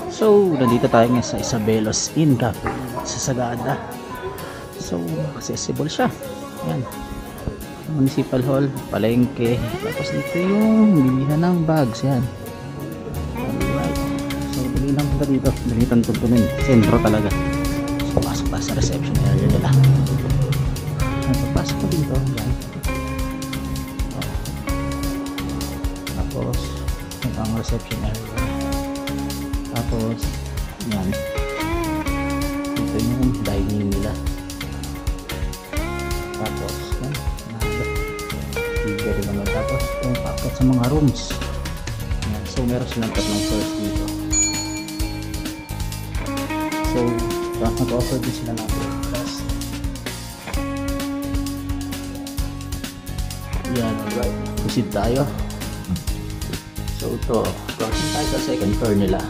So, nandito tayo ngayon sa Isabelos Inn Cafe sa Sagada. So, accessible siya. Yan. Municipal Hall, palengke. Tapos dito yung bilihan ng bags. Yan. Alright. So, dali lang punta dito. Dali lang tuntunin. Sentro talaga. So, pasok tayo sa reception area nila. Pasok ko dito. Yan. Tapos, ito ang reception area. Tapos, yan. Ito yung dining nila. Tapos, yan. Tiga rin naman. Tapos, yung packet sa mga rooms. Yan. So, meron silang tatlong floors dito. So, nag-offer din sila ng breakfast. Yan, alright. Proceed tayo. So, ito. Crossing tayo sa second floor nila.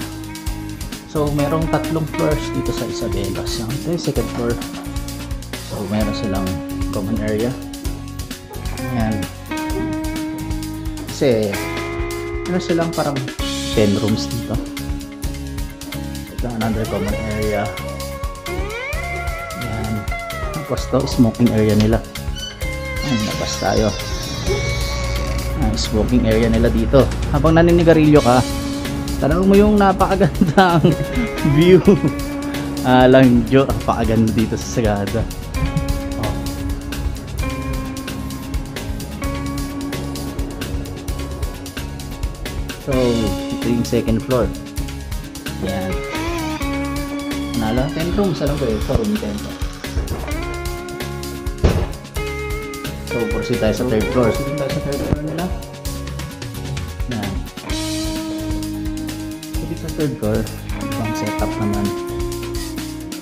So, merong tatlong floors dito sa Isabelos. Ito yung second floor. So, meron silang common area. Ayan. Kasi, meron silang parang 10 rooms dito. Ito, another common area. Ayan. Tapos ito, smoking area nila. Ayan, labas tayo. Ayan, smoking area nila dito. Habang naninigarilyo ka, tanaw mo yung napakagandang view. Langjo, napakaganda dito sa Sagada. Oh. So, ito yung second floor. Yan. Nala, 10 rooms. Alam ko eh, sa room 10 to. So, proceed tayo sa third floor. Proceed tayo sa third floor nila. Yan. Sa third floor, ibang setup naman,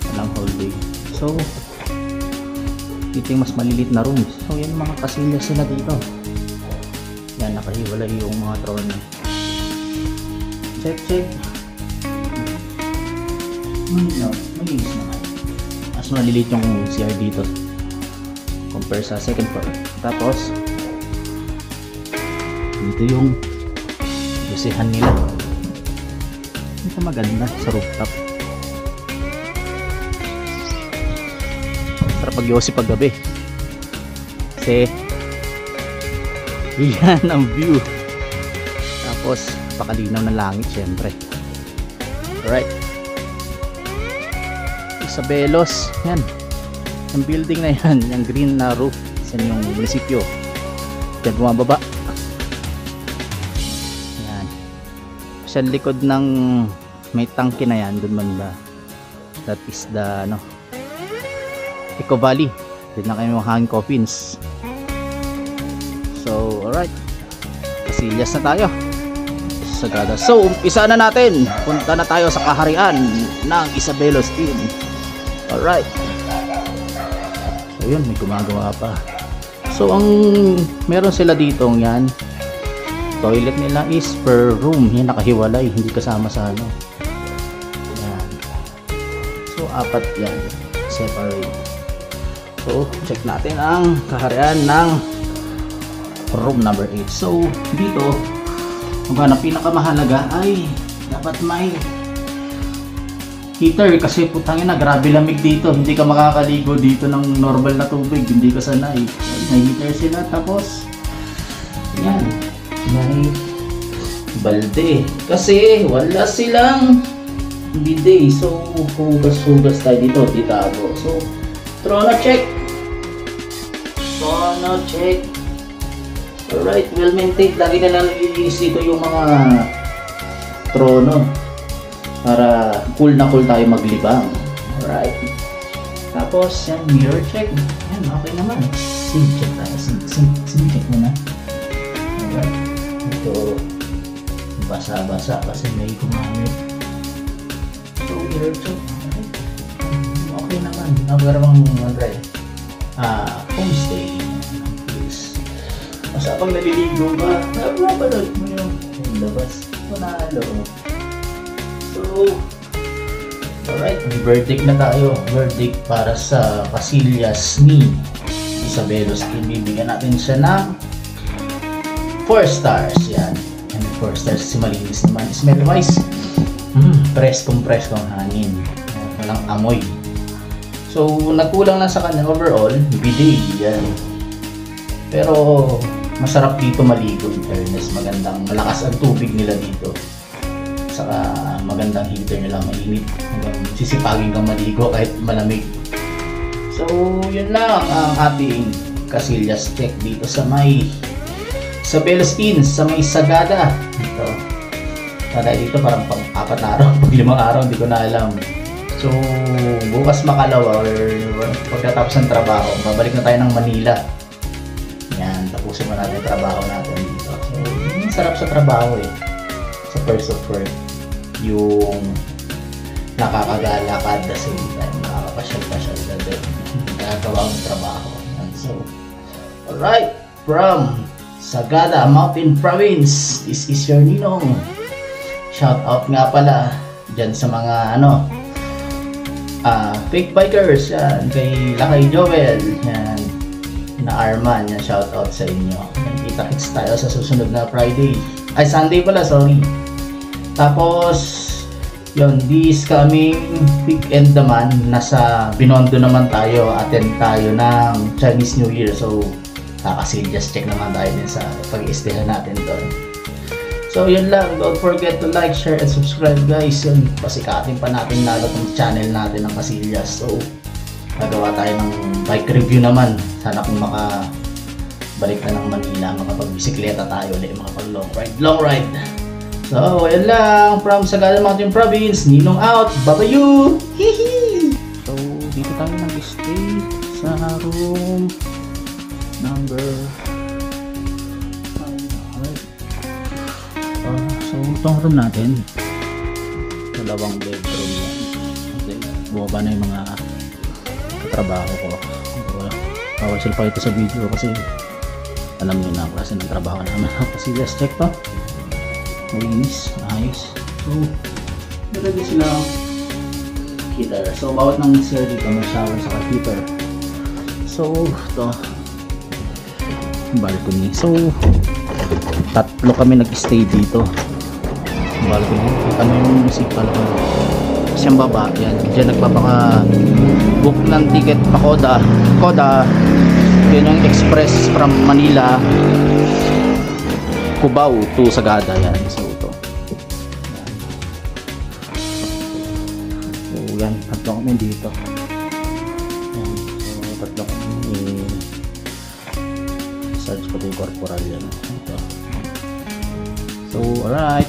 walang holding. So, dito yung mas malilit na rooms. So, yan yung mga kasilya sila dito. Yan, nakahiwalay yung mga trono. Check, check. No, malinis naman. Mas malilit yung CR dito compare sa second floor. Tapos, dito yung lusihan nila. Ito maganda sa rooftop. Para pag-yosi paggabi. Kasi yan ang view. Tapos pakalinaw ng langit syempre. Alright. Isabelos. Yan. Yung building na yan. Yung green na roof. Yan yung munisipyo. Yan bumababa. Sa likod ng may tangke na yan, dun man ba, that is the Eco Valley. Dito na kayo hanging coffins. So alright, Casillas na tayo Sagada. So umpisa na natin, punta na tayo sa kaharian ng Isabelos Inn. Alright, so yun, may gumagawa pa. So ang meron sila ditong yan, toilet nila is per room. Yan, nakahiwalay, hindi kasama sa ano. Yan. So, apat yan. Separate. So, check natin ang kaharian ng room number 8. So, dito, ang pinakamahalaga ay dapat may heater. Kasi putangin na, grabe lamig dito. Hindi ka makakaligo dito ng normal na tubig. Hindi ka sanay. May heater sila. Tapos, yan. May balde kasi wala silang bidet. So hugas tayo dito, titago. So trono check. Trono check. Alright, well maintained. Lagi na lang nililinis dito yung mga trono para cool na cool tayo maglibang. Alright. Tapos yan, mirror check. Yan, okay naman. Sink check tayo. Sink check muna. Alright. Ito basa-basa kasi may gumamit. So here to okay naman. Nagarabang Andre homestay. Masa pag naliligo ba, napapanood mo yung labas. Panalo. So alright, may verdict na tayo. Verdict para sa Casillas ni Isabelos Inn. Bibigyan natin siya ng 4 stars. Yan. And 4 stars kasi malinis naman. Smell wise, Preskong hangin. Walang amoy. So, nagkulang lang sa kanya overall, bidet, yan. Pero, masarap dito maligo in fairness. Malakas ang tubig nila dito. Saka, magandang heater nila, mainit. Hanggang sisipagin kang maligo kahit malamig. So, yun lang ang ating Casillas check dito sa Belos Inn, sa may Sagada. Ito. Kada dito parang pang-4 araw, pag-5 araw, hindi ko na alam. So, bukas makalawa or pagkatapos ng trabaho, babalik na tayo ng Manila. Yan, tapusin mo natin yung trabaho natin dito. So, sarap sa trabaho eh. Sa first of work, yung nakakagala ka at the same time, nakakapasyal-pasyal ka din. Nakagawa ng trabaho. And so, alright, from Sagada Mountain Province, this is your Ninong. Shout out nga pala dyan sa mga fake bikers, yan, kay Lakay Joel, yan, na Arman, yan, shout out sa inyo. Kita-kits tayo sa susunod na Sunday pala, sorry. Tapos, yun, this coming weekend naman, nasa Binondo naman tayo, attend tayo ng Chinese New Year. So, Casillas check naman tayo din sa pag-iistehan natin doon. So, yun lang. Don't forget to like, share, and subscribe, guys. Yun, pasikatin pa natin lalo itong channel natin ng Casillas. So, nagawa tayo ng bike review naman. Sana kung makabalik na ng Manila, makapag-bisikleta tayo ulit, makapag-long ride. So, yun lang. From Sagada Mountain Province, Ninong out. Bye-bye! Hihi! So, dito tayo nag-stay sa room number 5. So, itong room natin, 2 bedroom yan. Okay. Bumaba na yung mga katrabaho ko. Bawal sila pa ito sa video kasi alam nyo na ang klase ng trabaho naman. Kasi let's check to. Malinis, ayos. So, nalagay sila heater. So, bawat ng sir dito may shower sa heater. So, ito balcony. So, 3 kami nag-stay dito. Balcony. Ano yung music balcony? Siyang baba. Yan. Diyan nagpapaka-book ng ticket pa Koda. Yan yung express from Manila Cubao to Sagada. Yan. So, ito. So, yan. 3 kami dito. Yan. So, 3 kami search ko ito yung corporal yan. Ito. So, alright.